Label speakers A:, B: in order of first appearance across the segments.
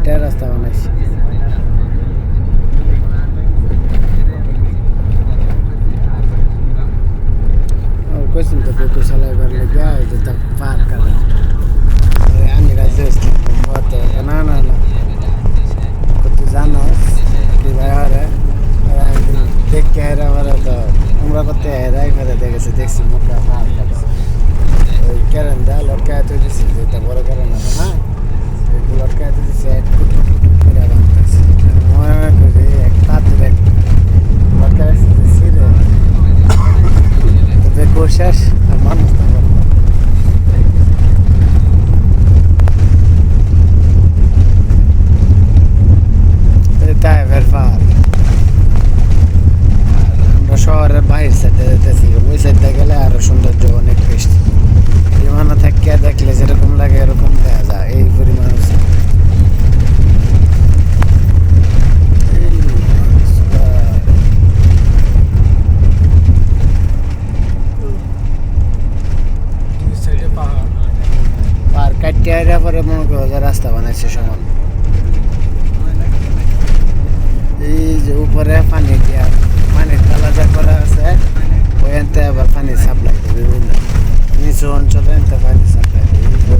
A: কাটতে রাস্তা বানাইছে। কইছেন তো বেকু চালাইবার লাগিয়া এই যে তা পার কাটা আমি রাজি হচ্ছে না না না কত জানো কি ভাই আরে দেখতে হেরা মারা তো আমরা করতে হেরাই ফেলে দেখেছি দেখছি মুখটা পার কাটছে ওই কারণ দা লটকায় তো দিছি যেটা বড় কারণ আছে না ওই লটকায় তো দিছি এক কুট করে বানতেছে মনে করি এক পাত দেখ লটকায় দিছি রে তো বেকু শেষ আর মানুষ তো তাই ভেরফার আমরা শহরের বাইরের সাইডে যেতেছি ওই সাইডে গেলে আরো সৌন্দর্য অনেক বেশি বিমানে থাকিয়া দেখলে যেরকম লাগে এরকম দেখা যায় এই পরিমাণ পাহাড় কাটিয়ে পরে মনে করো রাস্তা বানাইছে সমান এই যে উপরে পানি দিয়া পানির তালাজা করা আছে ওইখানতে আবার পানি সাপ্লাই দেবে বিভিন্ন নিচু অঞ্চলে পানি সাপ্লাই দেবে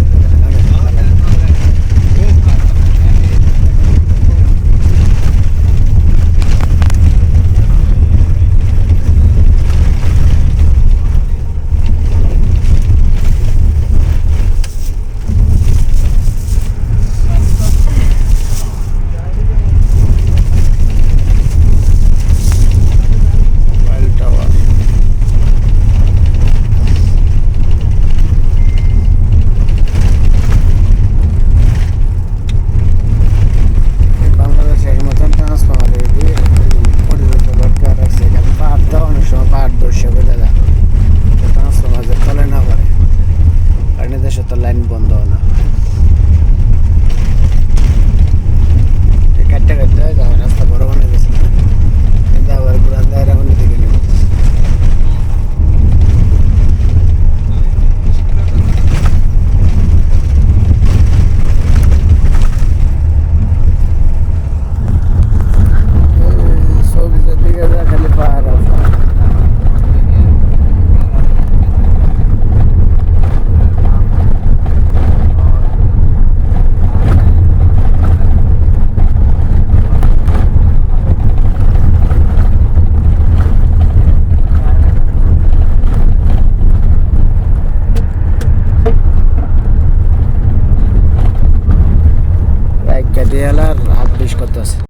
A: লাইন বন্ধ না কাটতে কাটতে যাওয়ার রাস্তা বড় বানিয়ে গেছে কিন্তু আবার ঘুরান দেয় এখন দিকে নেব সবজির দিকে যা খালি পাহাড় গাড়ি এলার ২৮ কত আছে।